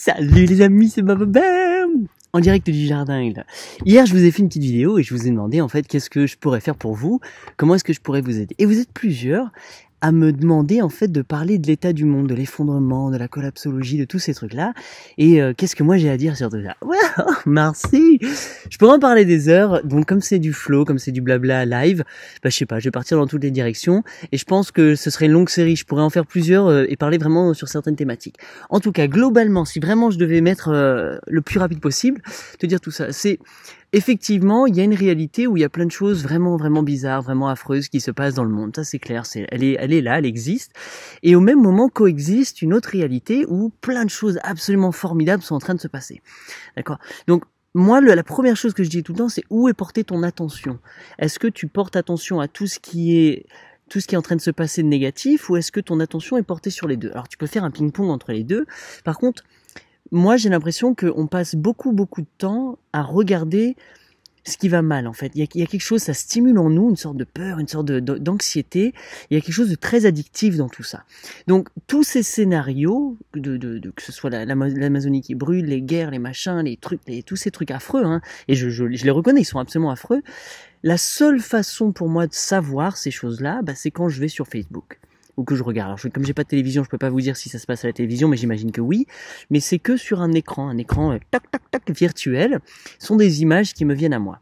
Salut les amis, c'est Bababam en direct du jardin là. Hier, je vous ai fait une petite vidéo et je vous ai demandé en fait qu'est-ce que je pourrais faire pour vous, comment est-ce que je pourrais vous aider. Et vous êtes plusieurs à me demander en fait de parler de l'état du monde, de l'effondrement, de la collapsologie, de tous ces trucs-là. Et qu'est-ce que moi j'ai à dire sur tout ça? Ouais, merci. Je pourrais en parler des heures. Donc comme c'est du flow, comme c'est du blabla live, bah je sais pas, je vais partir dans toutes les directions. Et je pense que ce serait une longue série. Je pourrais en faire plusieurs et parler vraiment sur certaines thématiques. En tout cas, globalement, si vraiment je devais mettre le plus rapide possible, te dire tout ça, c'est effectivement, il y a une réalité où il y a plein de choses vraiment, vraiment bizarres, vraiment affreuses qui se passent dans le monde. Ça, c'est clair. Elle est là, elle existe. Et au même moment coexiste une autre réalité où plein de choses absolument formidables sont en train de se passer. D'accord? Donc, moi, la première chose que je dis tout le temps, c'est où est portée ton attention? Est-ce que tu portes attention à tout ce qui est en train de se passer de négatif, ou est-ce que ton attention est portée sur les deux? Alors, tu peux faire un ping-pong entre les deux. Par contre, moi, j'ai l'impression qu'on passe beaucoup de temps à regarder ce qui va mal, en fait. Il y a quelque chose, ça stimule en nous une sorte de peur, une sorte d'anxiété. Il y a quelque chose de très addictif dans tout ça. Donc, tous ces scénarios, que ce soit l'Amazonie qui brûle, les guerres, les machins, les trucs, tous ces trucs affreux, hein, et je les reconnais, ils sont absolument affreux. La seule façon pour moi de savoir ces choses-là, bah, c'est quand je vais sur Facebook. Ou que je regarde. Alors, comme j'ai pas de télévision, je peux pas vous dire si ça se passe à la télévision, mais j'imagine que oui. Mais c'est que sur un écran tac virtuel, sont des images qui me viennent à moi.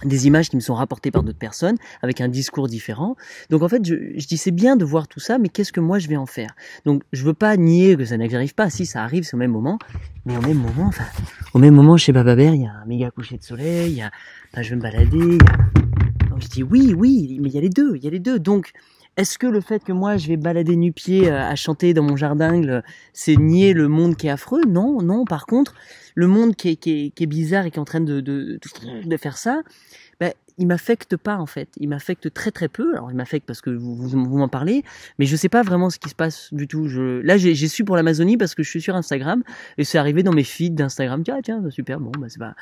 Des images qui me sont rapportées par d'autres personnes, avec un discours différent. Donc en fait, je dis c'est bien de voir tout ça, mais qu'est-ce que moi je vais en faire? Donc je veux pas nier que ça n'arrive pas. Si, ça arrive, c'est au même moment. Mais au même moment, chez Bababert, il y a un méga coucher de soleil, je vais me balader, Donc je dis oui, mais il y a les deux. Donc, est-ce que le fait que moi je vais balader nu-pied à chanter dans mon jardin, c'est nier le monde qui est affreux? Non. Par contre, le monde qui est bizarre et qui est en train de faire ça, ben, il m'affecte pas en fait. Il m'affecte très peu. Alors il m'affecte parce que vous m'en parlez, mais je sais pas vraiment ce qui se passe du tout. Là j'ai su pour l'Amazonie parce que je suis sur Instagram et c'est arrivé dans mes feeds d'Instagram. Tiens, super, bon, bah c'est pas.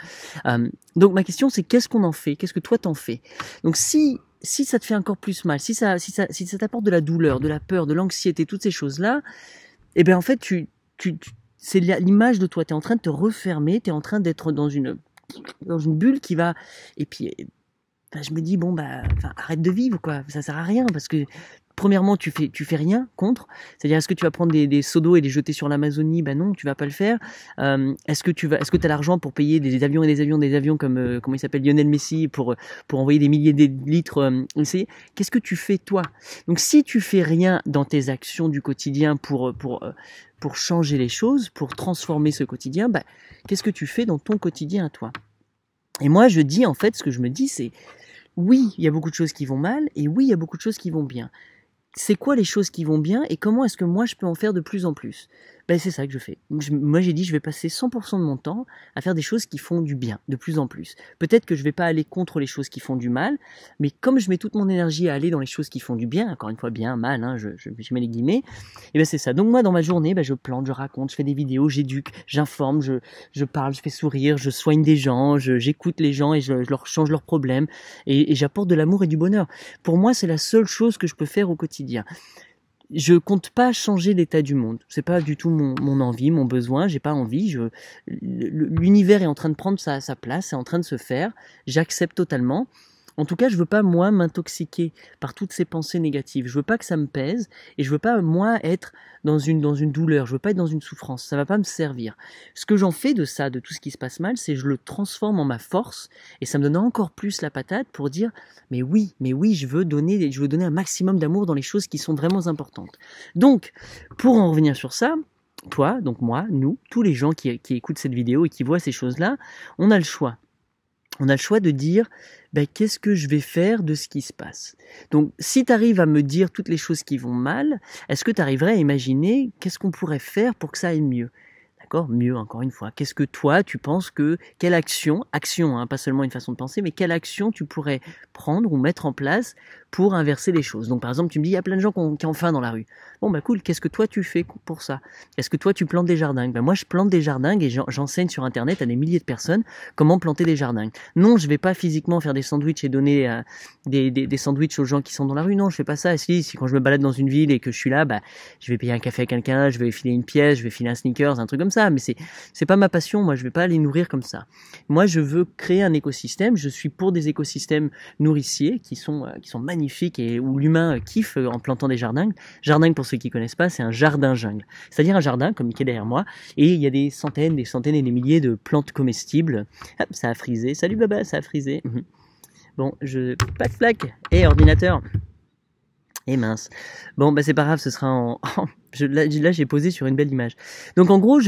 Donc ma question c'est qu'est-ce qu'on en fait? Qu'est-ce que toi t'en fais? Donc si ça te fait encore plus mal, si ça t'apporte de la douleur, de la peur, de l'anxiété, toutes ces choses-là, eh ben en fait c'est l'image de toi. T'es en train de te refermer, t'es en train d'être dans une bulle qui va. Et puis, je me dis arrête de vivre quoi. Ça sert à rien parce que premièrement tu fais rien contre. C'est-à-dire est-ce que tu vas prendre des seaux d'eau et les jeter sur l'Amazonie? Ben non, tu vas pas le faire. Est-ce que t'as l'argent pour payer des avions et des avions comme comment il s'appelle, Lionel Messi, pour envoyer des milliers de litres qu'est-ce que tu fais toi? Donc si tu fais rien dans tes actions du quotidien pour changer les choses, pour transformer ce quotidien, qu'est-ce que tu fais dans ton quotidien à toi? Et moi je dis en fait, ce que je me dis c'est oui, il y a beaucoup de choses qui vont mal, et oui, il y a beaucoup de choses qui vont bien. C'est quoi les choses qui vont bien, et comment est-ce que moi je peux en faire de plus en plus? C'est ça que je fais. Moi j'ai dit je vais passer 100% de mon temps à faire des choses qui font du bien, de plus en plus. Peut-être que je vais pas aller contre les choses qui font du mal, mais comme je mets toute mon énergie à aller dans les choses qui font du bien, encore une fois bien, mal, hein, je mets les guillemets, et c'est ça. Donc moi dans ma journée, je plante, je raconte, je fais des vidéos, j'éduque, j'informe, je parle, je fais sourire, je soigne des gens, j'écoute les gens et je leur change leurs problèmes, et j'apporte de l'amour et du bonheur. Pour moi c'est la seule chose que je peux faire au quotidien. Je compte pas changer l'état du monde. C'est pas du tout mon envie, mon besoin. J'ai pas envie. L'univers est en train de prendre sa place, c'est en train de se faire. J'accepte totalement. En tout cas, je veux pas, moi, m'intoxiquer par toutes ces pensées négatives. Je veux pas que ça me pèse, et je veux pas, moi, être dans une douleur. Je veux pas être dans une souffrance. Ça va pas me servir. Ce que j'en fais de ça, de tout ce qui se passe mal, c'est je le transforme en ma force, et ça me donne encore plus la patate pour dire, mais oui, je veux donner un maximum d'amour dans les choses qui sont vraiment importantes. Donc, pour en revenir sur ça, toi, donc moi, nous, tous les gens qui écoutent cette vidéo et qui voient ces choses-là, on a le choix. On a le choix de dire qu'est-ce que je vais faire de ce qui se passe. Donc si tu arrives à me dire toutes les choses qui vont mal, est-ce que tu arriverais à imaginer qu'est-ce qu'on pourrait faire pour que ça aille mieux? D'accord? Mieux, encore une fois. Qu'est-ce que toi, tu penses quelle action, hein, pas seulement une façon de penser, mais quelle action tu pourrais prendre ou mettre en place pour inverser les choses? Donc par exemple, tu me dis, il y a plein de gens qui ont faim dans la rue. Bon, cool, qu'est-ce que toi tu fais pour ça? Est-ce que toi tu plantes des jardins? Moi je plante des jardins et j'enseigne sur internet à des milliers de personnes comment planter des jardins. Non, je vais pas physiquement faire des sandwichs et donner des sandwichs aux gens qui sont dans la rue. Non, je fais pas ça. Si quand je me balade dans une ville et que je suis là, je vais payer un café à quelqu'un, je vais filer une pièce, je vais filer un sneakers, un truc comme ça. ça, mais c'est pas ma passion. Moi, je vais pas les nourrir comme ça. Moi, je veux créer un écosystème. Je suis pour des écosystèmes nourriciers qui sont magnifiques et où l'humain kiffe en plantant des jardins. Jardin, pour ceux qui connaissent pas, c'est un jardin jungle. C'est-à-dire un jardin, comme qui est derrière moi, et il y a des centaines et des milliers de plantes comestibles. Hop, ça a frisé. Salut Baba, ça a frisé. Bon, plaque, et ordinateur. Et mince. Bon, bah c'est pas grave, ce sera là, j'ai posé sur une belle image. Donc en gros,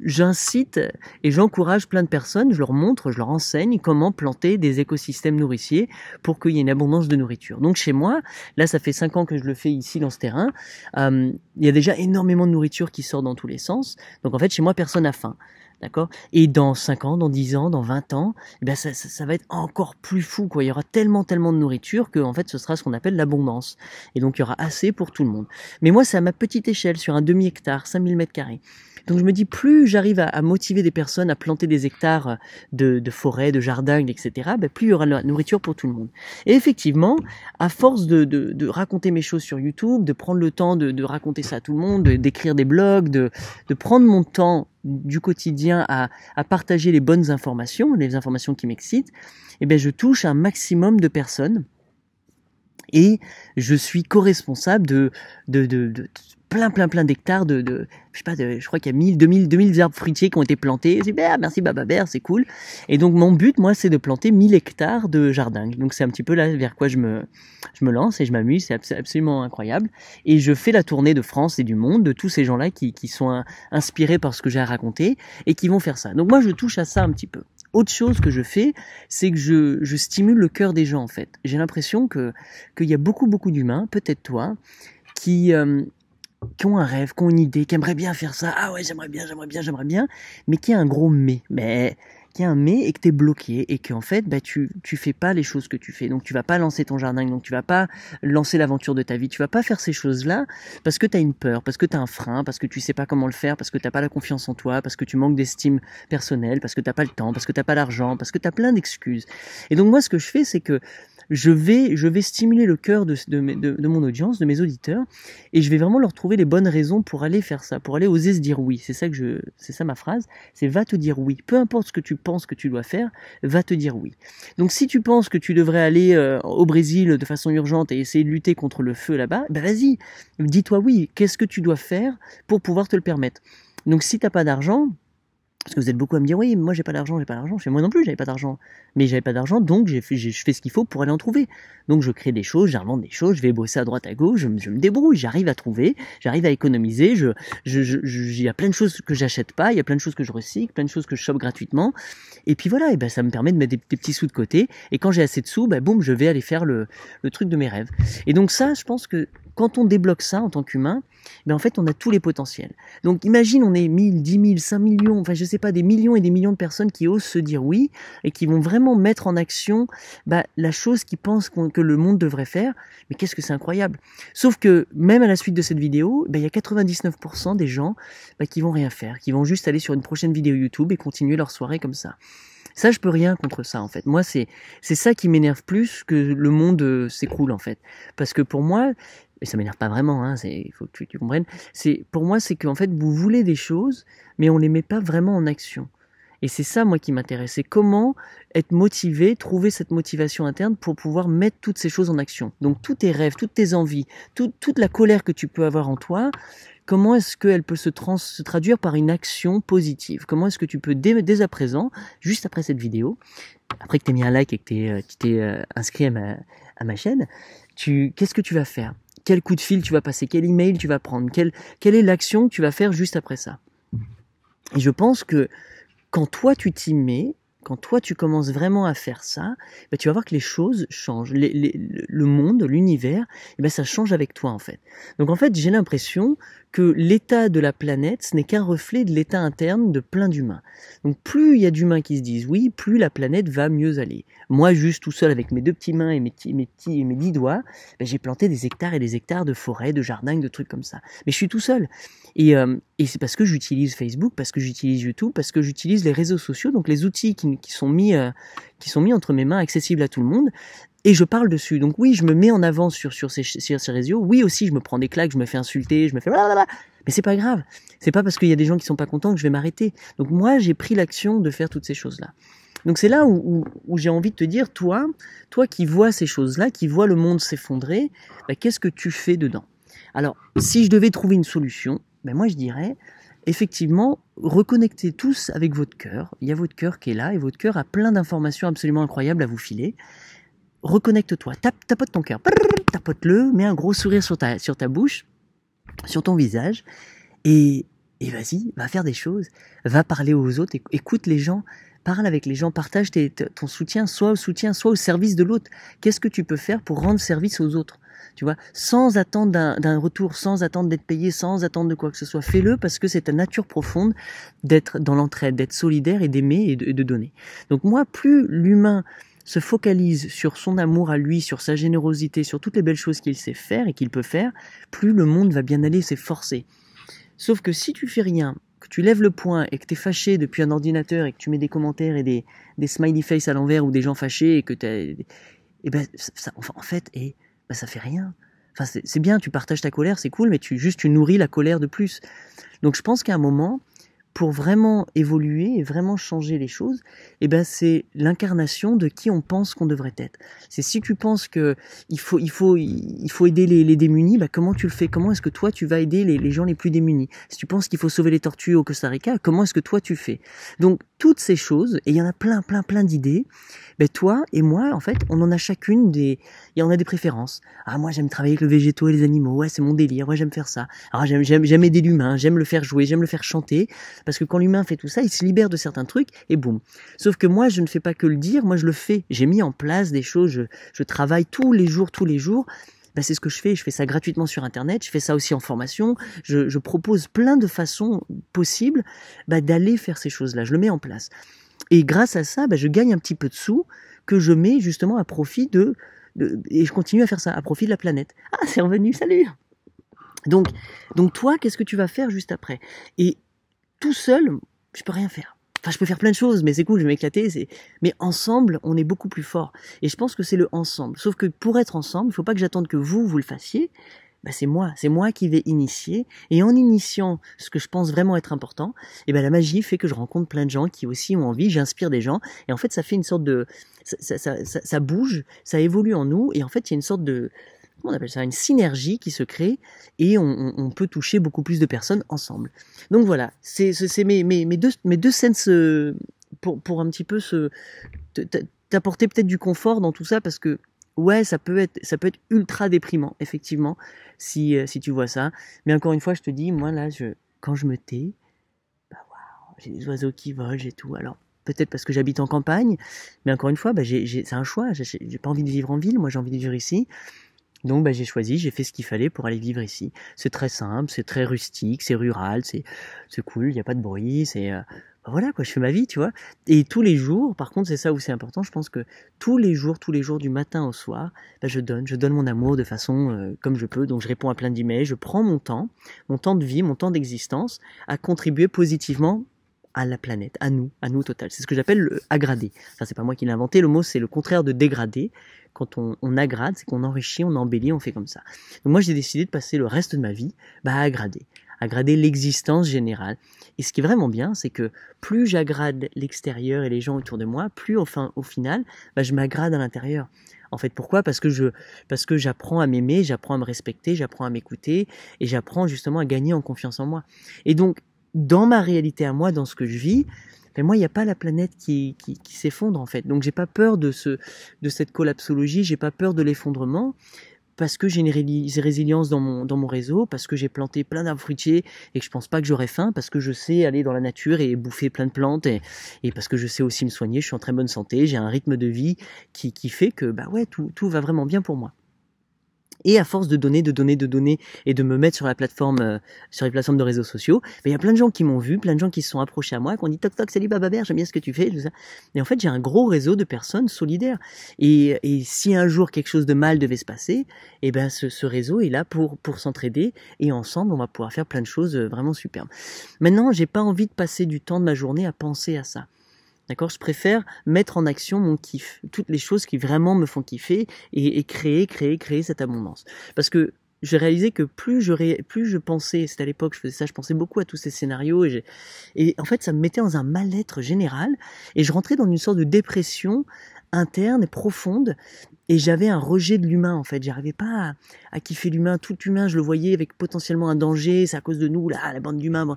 j'incite et j'encourage plein de personnes, je leur montre, je leur enseigne comment planter des écosystèmes nourriciers pour qu'il y ait une abondance de nourriture. Donc chez moi, là ça fait 5 ans que je le fais ici dans ce terrain, il y a déjà énormément de nourriture qui sort dans tous les sens. Donc en fait, chez moi, personne n'a faim. D'accord? Et dans 5 ans, dans 10 ans, dans 20 ans, eh ben ça va être encore plus fou, quoi. Il y aura tellement de nourriture que, en fait, ce sera ce qu'on appelle l'abondance. Et donc, il y aura assez pour tout le monde. Mais moi, c'est à ma petite échelle, sur un demi-hectare, 5000 mètres carrés. Donc, je me dis, plus j'arrive à motiver des personnes à planter des hectares de forêts, de jardins, etc., ben, plus il y aura de la nourriture pour tout le monde. Et effectivement, à force de raconter mes choses sur YouTube, de prendre le temps de raconter ça à tout le monde, d'écrire des blogs, de prendre mon temps du quotidien à partager les bonnes informations, les informations qui m'excitent, eh bien, je touche un maximum de personnes et je suis co-responsable de plein d'hectares je sais pas, je crois qu'il y a 2000 arbres fruitiers qui ont été plantés. Super, merci Baba Bear, c'est cool. Et donc mon but, moi, c'est de planter 1000 hectares de jardin. Donc c'est un petit peu là vers quoi je me lance et je m'amuse, c'est absolument incroyable. Et je fais la tournée de France et du monde de tous ces gens-là qui sont inspirés par ce que j'ai à raconter et qui vont faire ça. Donc moi, je touche à ça un petit peu. Autre chose que je fais, c'est que je stimule le cœur des gens, en fait. J'ai l'impression qu'il y a beaucoup d'humains, peut-être toi, qui ont un rêve, qui ont une idée, qui aimeraient bien faire ça. Ah ouais, j'aimerais bien, mais qui a un gros mais qui a un mais et que t'es bloqué et qu'en fait, bah, tu fais pas les choses que tu fais. Donc tu vas pas lancer ton jardin, donc tu vas pas lancer l'aventure de ta vie, tu vas pas faire ces choses-là parce que t'as une peur, parce que t'as un frein, parce que tu sais pas comment le faire, parce que t'as pas la confiance en toi, parce que tu manques d'estime personnelle, parce que t'as pas le temps, parce que t'as pas l'argent, parce que t'as plein d'excuses. Et donc moi, ce que je fais, c'est que je vais stimuler le cœur de mon audience, de mes auditeurs, et je vais vraiment leur trouver les bonnes raisons pour aller faire ça, pour aller oser se dire oui. C'est ça ma phrase, c'est va te dire oui. Peu importe ce que tu penses que tu dois faire, va te dire oui. Donc si tu penses que tu devrais aller au Brésil de façon urgente et essayer de lutter contre le feu là-bas, ben vas-y, dis-toi oui. Qu'est-ce que tu dois faire pour pouvoir te le permettre? Donc si t'as pas d'argent, parce que vous êtes beaucoup à me dire, oui, moi j'ai pas d'argent. Chez moi non plus, j'avais pas d'argent. Mais j'avais pas d'argent, donc je fais ce qu'il faut pour aller en trouver. Donc je crée des choses, j'invente des choses, je vais bosser à droite à gauche, je me débrouille, j'arrive à trouver, j'arrive à économiser, il y a plein de choses que j'achète pas, il y a plein de choses que je recycle, plein de choses que je chope gratuitement. Et puis voilà, et ben ça me permet de mettre des petits sous de côté. Et quand j'ai assez de sous, ben boum, je vais aller faire le truc de mes rêves. Et donc ça, je pense que quand on débloque ça en tant qu'humain, ben en fait on a tous les potentiels. Donc imagine on est 1000, 10 000, 5 millions, enfin je sais pas, des millions et des millions de personnes qui osent se dire oui et qui vont vraiment mettre en action la chose qu'ils pensent que le monde devrait faire. Mais qu'est-ce que c'est incroyable. Sauf que même à la suite de cette vidéo, il y a 99% des gens qui vont rien faire, qui vont juste aller sur une prochaine vidéo YouTube et continuer leur soirée comme ça. Ça, je peux rien contre ça, en fait. Moi, c'est ça qui m'énerve plus que le monde s'écroule, en fait. Parce que pour moi, et ça m'énerve pas vraiment, hein, il faut que tu comprennes, pour moi, c'est qu'en fait, vous voulez des choses, mais on les met pas vraiment en action. Et c'est ça, moi, qui m'intéresse. C'est comment être motivé, trouver cette motivation interne pour pouvoir mettre toutes ces choses en action. Donc, tous tes rêves, toutes tes envies, toute la colère que tu peux avoir en toi, comment est-ce qu'elle peut se traduire par une action positive? Comment est-ce que tu peux, dès à présent, juste après cette vidéo, après que tu aies mis un like et que tu t'es inscrit à ma chaîne, qu'est-ce que tu vas faire? Quel coup de fil tu vas passer? Quel email tu vas prendre? Quelle est l'action que tu vas faire juste après ça? Et je pense que quand toi tu t'y mets, quand toi tu commences vraiment à faire ça, tu vas voir que les choses changent. Le monde, l'univers, ça change avec toi en fait. Donc en fait, j'ai l'impression que l'état de la planète, ce n'est qu'un reflet de l'état interne de plein d'humains. Donc plus il y a d'humains qui se disent oui, plus la planète va mieux aller. Moi, juste tout seul avec mes 2 petites mains et mes 10 doigts, j'ai planté des hectares et des hectares de forêts, de jardins, de trucs comme ça. Mais je suis tout seul. Et c'est parce que j'utilise Facebook, parce que j'utilise YouTube, parce que j'utilise les réseaux sociaux, donc les outils qui sont mis entre mes mains, accessibles à tout le monde. Et je parle dessus. Donc oui, je me mets en avant sur ces réseaux. Oui aussi, je me prends des claques, je me fais insulter, je me fais blablabla. Mais c'est pas grave. C'est pas parce qu'il y a des gens qui sont pas contents que je vais m'arrêter. Donc moi, j'ai pris l'action de faire toutes ces choses-là. Donc c'est là où j'ai envie de te dire, toi qui vois ces choses-là, qui vois le monde s'effondrer, bah, qu'est-ce que tu fais dedans? Alors, si je devais trouver une solution, ben moi je dirais, effectivement, reconnectez tous avec votre cœur. Il y a votre cœur qui est là, et votre cœur a plein d'informations absolument incroyables à vous filer. Reconnecte-toi, tapote ton cœur, tapote-le, mets un gros sourire sur ta bouche, sur ton visage, et vas-y, va faire des choses, va parler aux autres, écoute les gens, parle avec les gens, partage ton soutien, soit au service de l'autre. Qu'est-ce que tu peux faire pour rendre service aux autres? Tu vois, sans attendre d'un retour, sans attendre d'être payé, sans attendre de quoi que ce soit. Fais-le parce que c'est ta nature profonde d'être dans l'entraide, d'être solidaire et d'aimer et de donner. Donc moi, plus l'humain se focalise sur son amour à lui, sur sa générosité, sur toutes les belles choses qu'il sait faire et qu'il peut faire, plus le monde va bien aller, c'est forcé. Sauf que si tu fais rien, que tu lèves le poing et que tu es fâché depuis un ordinateur et que tu mets des commentaires et des smiley face à l'envers ou des gens fâchés et que ça fait rien. Enfin, c'est bien, tu partages ta colère, c'est cool, mais tu nourris la colère de plus. Donc je pense qu'à un moment, pour vraiment évoluer et vraiment changer les choses, c'est l'incarnation de qui on pense qu'on devrait être. C'est si tu penses que il faut aider les démunis, comment tu le fais? Comment est-ce que toi tu vas aider les gens les plus démunis? Si tu penses qu'il faut sauver les tortues au Costa Rica, comment est-ce que toi tu fais? Donc toutes ces choses, et il y en a plein d'idées, toi et moi, en fait, on en a chacune et on a des préférences. Ah, moi j'aime travailler avec le végétaux et les animaux, ouais, c'est mon délire, ouais, j'aime faire ça. Alors j'aime aider l'humain, j'aime le faire jouer, j'aime le faire chanter. Parce que quand l'humain fait tout ça, il se libère de certains trucs et boum. Sauf que moi, je ne fais pas que le dire, moi je le fais. J'ai mis en place des choses, je travaille tous les jours. C'est ce que je fais ça gratuitement sur Internet, je fais ça aussi en formation, je propose plein de façons possibles d'aller faire ces choses-là, je le mets en place. Et grâce à ça, je gagne un petit peu de sous que je mets justement à profit et je continue à faire ça, à profit de la planète. Ah, c'est revenu, salut! Donc toi, qu'est-ce que tu vas faire juste après? Et tout seul, je peux rien faire. Enfin, je peux faire plein de choses, mais c'est cool, je vais m'éclater. Mais ensemble, on est beaucoup plus fort. Et je pense que c'est le ensemble. Sauf que pour être ensemble, il ne faut pas que j'attende que vous le fassiez. C'est moi qui vais initier. Et en initiant ce que je pense vraiment être important, la magie fait que je rencontre plein de gens qui aussi ont envie, j'inspire des gens. Et en fait, ça fait une sorte de... Ça bouge, ça évolue en nous. Et en fait, il y a une sorte de... Comment on appelle ça? Une synergie qui se crée et on peut toucher beaucoup plus de personnes ensemble. Donc voilà, c'est mes deux sens pour un petit peu t'apporter peut-être du confort dans tout ça parce que ouais, ça peut être ultra déprimant effectivement si tu vois ça. Mais encore une fois, je te dis, moi là, quand je me tais, waouh, j'ai des oiseaux qui volent, j'ai tout. Alors peut-être parce que j'habite en campagne, mais encore une fois, c'est un choix. J'ai pas envie de vivre en ville, moi j'ai envie de vivre ici. Donc j'ai choisi, j'ai fait ce qu'il fallait pour aller vivre ici. C'est très simple, c'est très rustique, c'est rural, c'est cool, il n'y a pas de bruit, voilà quoi, je fais ma vie, tu vois. Et tous les jours, par contre, c'est ça où c'est important, je pense que tous les jours, du matin au soir, je donne mon amour de façon comme je peux. Donc je réponds à plein d'emails, je prends mon temps de vie, mon temps d'existence, à contribuer positivement à la planète, à nous total. C'est ce que j'appelle le aggrader. Enfin, c'est pas moi qui l'ai inventé, le mot c'est le contraire de dégrader. Quand on aggrade, c'est qu'on enrichit, on embellit, on fait comme ça. Donc moi j'ai décidé de passer le reste de ma vie à aggrader l'existence générale. Et ce qui est vraiment bien, c'est que plus j'aggrade l'extérieur et les gens autour de moi, plus au final, je m'aggrade à l'intérieur. En fait, pourquoi? Parce que j'apprends à m'aimer, j'apprends à me respecter, j'apprends à m'écouter et j'apprends justement à gagner en confiance en moi. Et donc, dans ma réalité à moi, dans ce que je vis, moi, il n'y a pas la planète qui s'effondre en fait. Donc, j'ai pas peur de cette collapsologie, j'ai pas peur de l'effondrement, parce que j'ai une résilience dans mon réseau, parce que j'ai planté plein d'arbres fruitiers et que je pense pas que j'aurai faim, parce que je sais aller dans la nature et bouffer plein de plantes et parce que je sais aussi me soigner, je suis en très bonne santé, j'ai un rythme de vie qui fait que tout va vraiment bien pour moi. Et à force de donner et de me mettre sur les plateformes de réseaux sociaux, il y a plein de gens qui m'ont vu, plein de gens qui se sont approchés à moi, qui ont dit toc toc, salut Bababère, j'aime bien ce que tu fais, tout ça. Et en fait, j'ai un gros réseau de personnes solidaires. Et si un jour quelque chose de mal devait se passer, ce réseau est là pour s'entraider et ensemble, on va pouvoir faire plein de choses vraiment superbes. Maintenant, j'ai pas envie de passer du temps de ma journée à penser à ça. D'accord, je préfère mettre en action mon kiff, toutes les choses qui vraiment me font kiffer et créer cette abondance. Parce que j'ai réalisé que plus je pensais, c'était à l'époque je faisais ça, je pensais beaucoup à tous ces scénarios et en fait ça me mettait dans un mal-être général et je rentrais dans une sorte de dépression interne et profonde et j'avais un rejet de l'humain en fait, j'arrivais pas à kiffer l'humain, tout humain je le voyais avec potentiellement un danger, c'est à cause de nous là, la bande d'humains. Bon.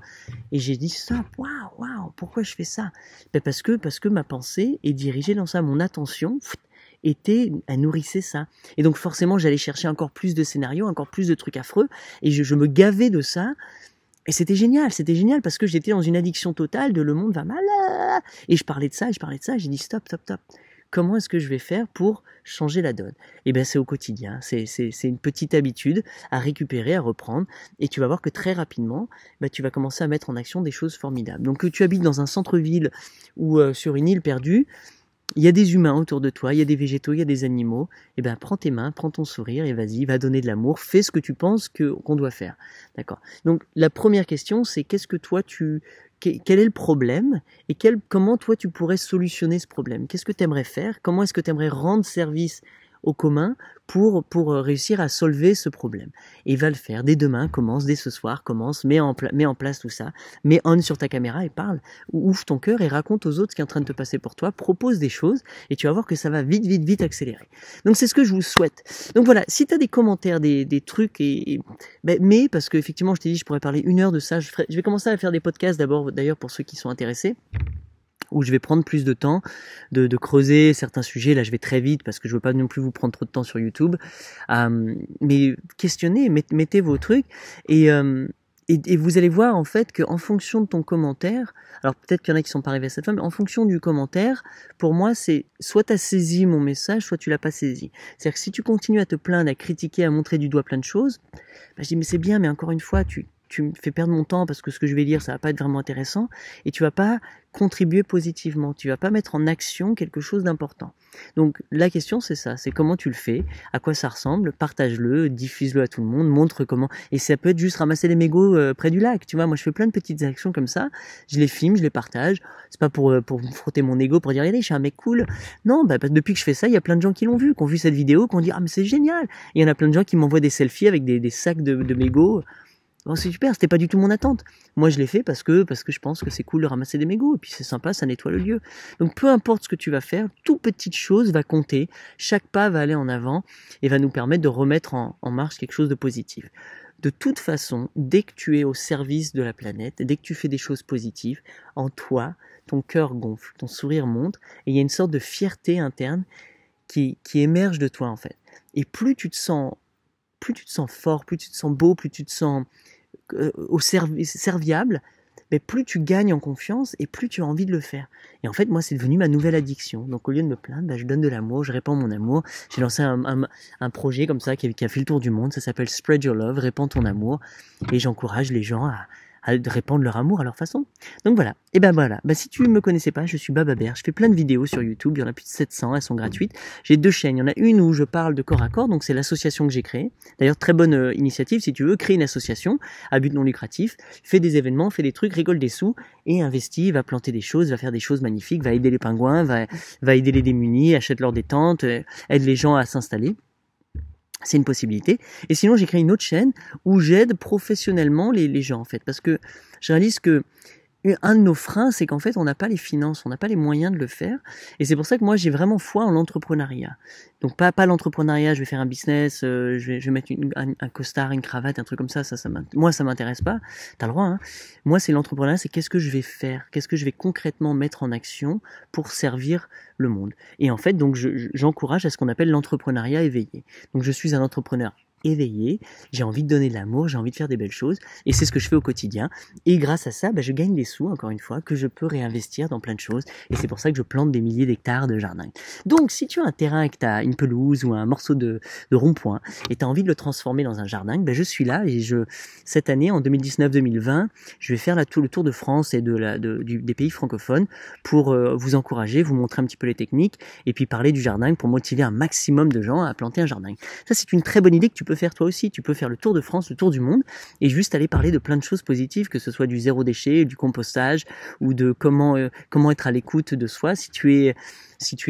Et j'ai dit stop, waouh, pourquoi je fais ça? Ben parce que ma pensée est dirigée dans ça, mon attention elle nourrissait ça. Et donc forcément j'allais chercher encore plus de scénarios, encore plus de trucs affreux et je me gavais de ça. Et c'était génial parce que j'étais dans une addiction totale de le monde va mal. Et je parlais de ça, j'ai dit stop. Comment est-ce que je vais faire pour changer la donne? Et ben c'est au quotidien, c'est une petite habitude à récupérer, à reprendre, et tu vas voir que très rapidement, ben, tu vas commencer à mettre en action des choses formidables. Donc que tu habites dans un centre-ville ou sur une île perdue, il y a des humains autour de toi, il y a des végétaux, il y a des animaux, et ben prends tes mains, prends ton sourire et vas-y, va donner de l'amour, fais ce que tu penses qu'on doit faire. D'accord. Donc la première question c'est quel est le problème et comment toi tu pourrais solutionner ce problème? Qu'est-ce que tu aimerais faire? Comment est-ce que tu aimerais rendre service au commun pour réussir à solver ce problème? Et va le faire dès demain, commence dès ce soir, mets en place tout ça, mets on sur ta caméra et parle, ouvre ton cœur et raconte aux autres ce qui est en train de te passer pour toi, propose des choses et tu vas voir que ça va vite accélérer. Donc c'est ce que je vous souhaite. Donc voilà, si tu as des commentaires, des trucs mais parce que effectivement je t'ai dit je pourrais parler 1 heure de ça, je vais commencer à faire des podcasts d'abord d'ailleurs pour ceux qui sont intéressés, où je vais prendre plus de temps de creuser certains sujets. Là, je vais très vite parce que je veux pas non plus vous prendre trop de temps sur YouTube. Mais questionnez, mettez vos trucs et vous allez voir en fait qu'en fonction de ton commentaire, alors peut-être qu'il y en a qui sont pas arrivés à cette fin, mais en fonction du commentaire, pour moi, c'est soit tu as saisi mon message, soit tu l'as pas saisi. C'est-à-dire que si tu continues à te plaindre, à critiquer, à montrer du doigt plein de choses, je dis mais c'est bien, mais encore une fois, tu me fais perdre mon temps parce que ce que je vais dire, ça va pas être vraiment intéressant et tu vas pas contribuer positivement, tu vas pas mettre en action quelque chose d'important. Donc la question c'est ça, c'est comment tu le fais, à quoi ça ressemble, partage-le, diffuse-le à tout le monde, montre comment, et ça peut être juste ramasser les mégots près du lac, tu vois, moi je fais plein de petites actions comme ça, je les filme, je les partage, c'est pas pour me frotter mon ego, pour dire regardez je suis un mec cool, non, depuis que je fais ça, il y a plein de gens qui l'ont vu, qui ont vu cette vidéo, qui ont dit ah mais c'est génial, il y en a plein de gens qui m'envoient des selfies avec des sacs de mégots. Bon, c'est super, c'était pas du tout mon attente. Moi, je l'ai fait parce que je pense que c'est cool de ramasser des mégots, et puis c'est sympa, ça nettoie le lieu. Donc, peu importe ce que tu vas faire, toute petite chose va compter, chaque pas va aller en avant, et va nous permettre de remettre en marche quelque chose de positif. De toute façon, dès que tu es au service de la planète, dès que tu fais des choses positives, en toi, ton cœur gonfle, ton sourire monte, et il y a une sorte de fierté interne qui émerge de toi, en fait. Et plus tu te sens fort, plus tu te sens beau, plus tu te sens serviable, mais plus tu gagnes en confiance et plus tu as envie de le faire. Et en fait, moi, c'est devenu ma nouvelle addiction. Donc, au lieu de me plaindre, je donne de l'amour, je répands mon amour. J'ai lancé un projet comme ça qui a fait le tour du monde. Ça s'appelle Spread Your Love, répands ton amour. Et j'encourage les gens à répandre leur amour à leur façon. Donc voilà. Et ben voilà. Si tu me connaissais pas, je suis Bababert. Je fais plein de vidéos sur YouTube. Il y en a plus de 700. Elles sont gratuites. J'ai 2 chaînes. Il y en a une où je parle de corps à corps. Donc c'est l'association que j'ai créée. D'ailleurs, très bonne initiative. Si tu veux créer une association à but non lucratif, fais des événements, fais des trucs, rigole des sous et investis, va planter des choses, va faire des choses magnifiques, va aider les pingouins, va aider les démunis, achète leur des tentes, aide les gens à s'installer. C'est une possibilité. Et sinon, j'ai créé une autre chaîne où j'aide professionnellement les gens, en fait. Parce que je réalise que un de nos freins, c'est qu'en fait, on n'a pas les finances, on n'a pas les moyens de le faire. Et c'est pour ça que moi, j'ai vraiment foi en l'entrepreneuriat. Donc, pas l'entrepreneuriat, je vais faire un business, je vais mettre un costard, une cravate, un truc comme ça. Moi, ça m'intéresse pas. T'as le droit, hein. Moi, c'est l'entrepreneuriat, c'est qu'est-ce que je vais faire? Qu'est-ce que je vais concrètement mettre en action pour servir le monde? Et en fait, donc, j'encourage à ce qu'on appelle l'entrepreneuriat éveillé. Donc, je suis un entrepreneur éveillé, j'ai envie de donner de l'amour, j'ai envie de faire des belles choses, et c'est ce que je fais au quotidien. Et grâce à ça, je gagne des sous, encore une fois, que je peux réinvestir dans plein de choses, et c'est pour ça que je plante des milliers d'hectares de jardins. Donc, si tu as un terrain, que tu as une pelouse ou un morceau de rond-point, et tu as envie de le transformer dans un jardin, je suis là, et cette année, en 2019-2020, je vais faire tout le tour de France et des pays francophones pour vous encourager, vous montrer un petit peu les techniques, et puis parler du jardin pour motiver un maximum de gens à planter un jardin. Ça, c'est une très bonne idée que tu peux peux faire toi aussi. Tu peux faire le tour de France, le tour du monde, et juste aller parler de plein de choses positives, que ce soit du zéro déchet, du compostage, ou de comment être à l'écoute de soi. Si tu es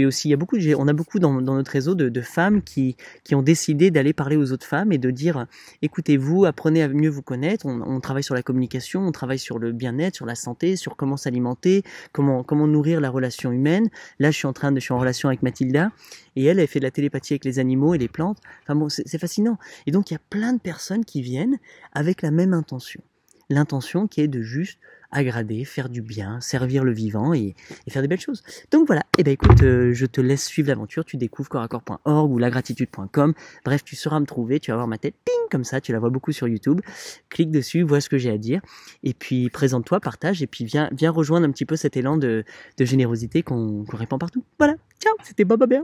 aussi, on a beaucoup dans notre réseau de femmes qui ont décidé d'aller parler aux autres femmes et de dire, écoutez-vous, apprenez à mieux vous connaître. On travaille sur la communication, on travaille sur le bien-être, sur la santé, sur comment s'alimenter, comment nourrir la relation humaine. Là, je suis en relation avec Mathilda, et elle fait de la télépathie avec les animaux et les plantes. Enfin bon, c'est fascinant. Et donc, il y a plein de personnes qui viennent avec la même intention. L'intention qui est de juste aggrader, faire du bien, servir le vivant et faire des belles choses. Donc voilà, et écoute, je te laisse suivre l'aventure, tu découvres corps-à-corps.org ou lagratitude.com, bref, tu sauras me trouver, tu vas voir ma tête, ping, comme ça, tu la vois beaucoup sur YouTube, clique dessus, vois ce que j'ai à dire, et puis présente-toi, partage, et puis viens rejoindre un petit peu cet élan de générosité qu'on répand partout. Voilà, ciao, c'était Baba Bear.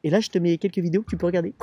Et là, je te mets quelques vidéos que tu peux regarder.